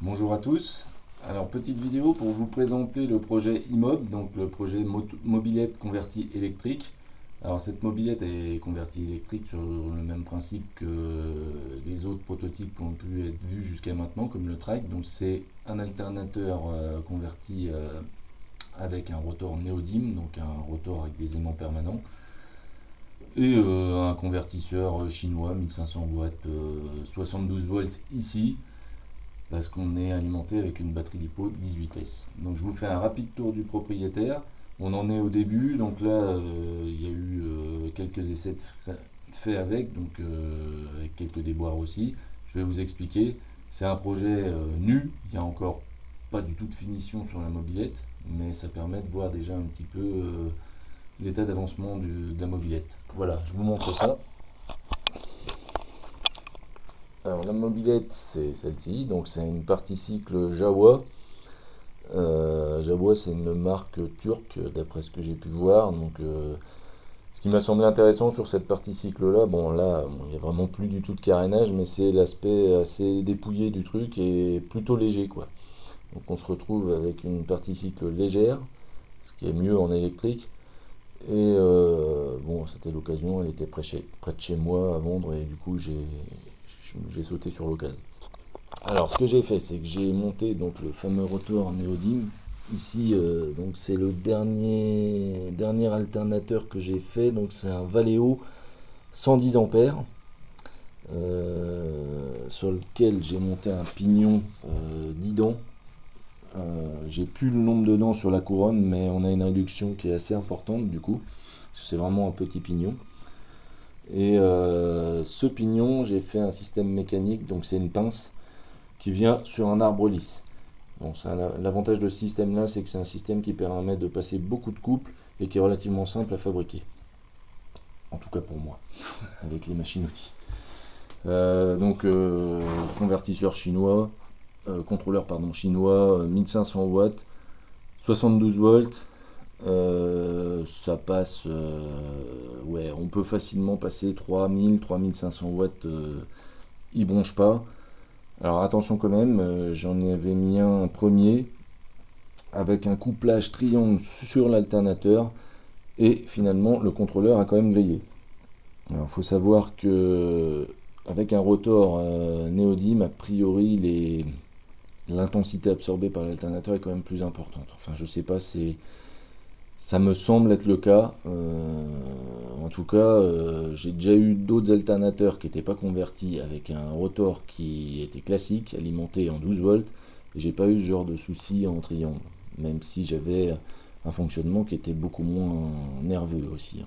Bonjour à tous. Alors, petite vidéo pour vous présenter le projet IMOB, donc le projet mobilette convertie électrique. Alors, cette mobilette est convertie électrique sur le même principe que les autres prototypes qui ont pu être vus jusqu'à maintenant, comme le Trike. Donc, c'est un alternateur converti avec un rotor néodyme, donc un rotor avec des aimants permanents, et un convertisseur chinois 1500 watts, 72 volts ici, parce qu'on est alimenté avec une batterie LiPo 18S. Donc je vous fais un rapide tour du propriétaire. On en est au début, donc là il y a eu quelques essais faits avec, donc avec quelques déboires aussi. Je vais vous expliquer. C'est un projet nu, il n'y a encore pas du tout de finition sur la mobilette, mais ça permet de voir déjà un petit peu l'état d'avancement de la mobilette. Voilà, je vous montre ça. Alors la mobilette c'est celle-ci, donc c'est une partie cycle Jawa. Jawa c'est une marque turque d'après ce que j'ai pu voir. Donc ce qui m'a semblé intéressant sur cette partie cycle là, bon là il n'y a vraiment plus du tout de carénage, mais c'est l'aspect assez dépouillé du truc et plutôt léger quoi. Donc on se retrouve avec une partie cycle légère, ce qui est mieux en électrique. Et bon, c'était l'occasion, elle était près de chez moi à vendre et du coup j'ai sauté sur l'occasion. Alors ce que j'ai fait, c'est que j'ai monté donc le fameux rotor néodyme. Ici, donc c'est le dernier alternateur que j'ai fait. Donc c'est un Valeo 110 ampères sur lequel j'ai monté un pignon 10 dents. J'ai plus le nombre de dents sur la couronne, mais on a une réduction qui est assez importante du coup. C'est vraiment un petit pignon. Et ce pignon, j'ai fait un système mécanique, donc c'est une pince qui vient sur un arbre lisse. Bon, l'avantage de ce système là, c'est que c'est un système qui permet de passer beaucoup de couples et qui est relativement simple à fabriquer. En tout cas pour moi, avec les machines outils. Donc convertisseur chinois, contrôleur pardon chinois, 1500 watts, 72 volts. Ça passe, ouais, on peut facilement passer 3000-3500 watts, il bronche pas. Alors attention quand même, j'en avais mis un premier avec un couplage triangle sur l'alternateur et finalement le contrôleur a quand même grillé. Alors il faut savoir que avec un rotor néodyme, a priori l'intensité absorbée par l'alternateur est quand même plus importante. Enfin je sais pas, ça me semble être le cas. En tout cas, j'ai déjà eu d'autres alternateurs qui n'étaient pas convertis avec un rotor qui était classique, alimenté en 12 volts. Et j'ai pas eu ce genre de souci en triangle, même si j'avais un fonctionnement qui était beaucoup moins nerveux aussi.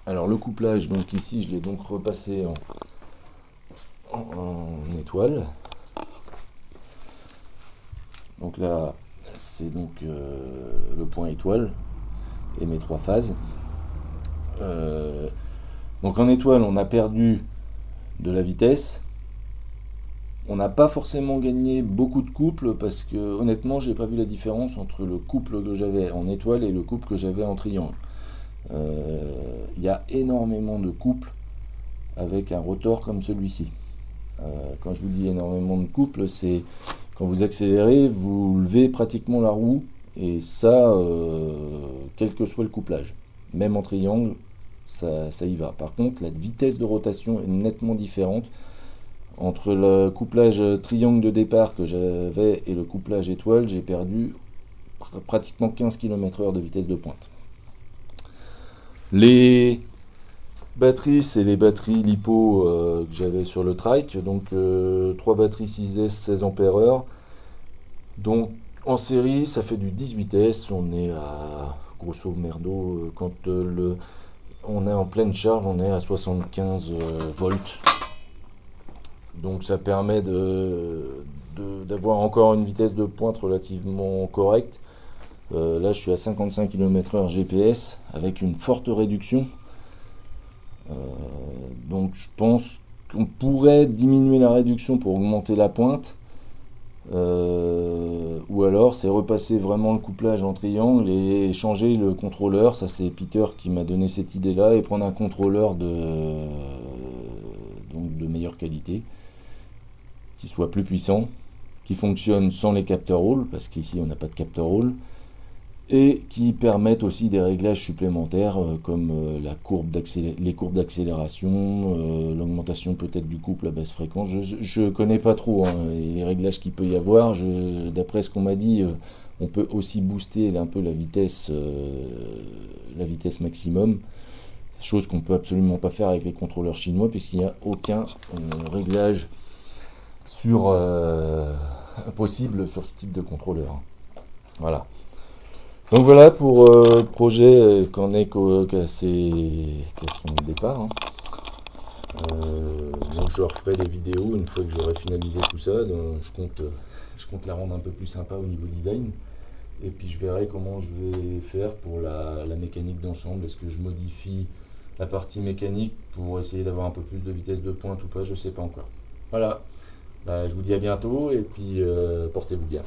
Alors le couplage, donc ici, je l'ai donc repassé en étoile. Donc là, c'est donc le point étoile et mes trois phases. Donc en étoile, on a perdu de la vitesse. On n'a pas forcément gagné beaucoup de couples parce que honnêtement, j'ai pas vu la différence entre le couple que j'avais en étoile et le couple que j'avais en triangle. Il y a énormément de couples avec un rotor comme celui-ci. Quand je vous dis énormément de couples, c'est quand vous accélérez, vous levez pratiquement la roue et ça, quel que soit le couplage. Même en triangle, ça y va. Par contre, la vitesse de rotation est nettement différente. Entre le couplage triangle de départ que j'avais et le couplage étoile, j'ai perdu pratiquement 15 km/h de vitesse de pointe. Les batteries, c'est les batteries LiPo que j'avais sur le Trike. Donc 3 batteries 6S 16 Ah. Donc en série, ça fait du 18S. On est à grosso merdo, quand on est en pleine charge, on est à 75 volts. Donc ça permet d'avoir encore une vitesse de pointe relativement correcte. Là je suis à 55 km/h GPS avec une forte réduction. Donc je pense qu'on pourrait diminuer la réduction pour augmenter la pointe. Ou alors c'est repasser vraiment le couplage en triangle et changer le contrôleur. Ça c'est Peter qui m'a donné cette idée là, et prendre un contrôleur donc de meilleure qualité, qui soit plus puissant. qui fonctionnent sans les capteurs roll, parce qu'ici on n'a pas de capteur roll, et qui permettent aussi des réglages supplémentaires comme les courbes d'accélération, l'augmentation peut-être du couple à basse fréquence. Je connais pas trop hein, les réglages qu'il peut y avoir. D'après ce qu'on m'a dit, on peut aussi booster un peu la vitesse maximum, chose qu'on peut absolument pas faire avec les contrôleurs chinois puisqu'il n'y a aucun réglage possible sur ce type de contrôleur. Voilà. Donc voilà pour le projet qu'à son départ. Hein. Donc je referai des vidéos une fois que j'aurai finalisé tout ça. Donc je compte la rendre un peu plus sympa au niveau design. Et puis je verrai comment je vais faire pour la mécanique d'ensemble. Est-ce que je modifie la partie mécanique pour essayer d'avoir un peu plus de vitesse de pointe ou pas, je sais pas encore. Voilà. Bah, je vous dis à bientôt et puis portez-vous bien.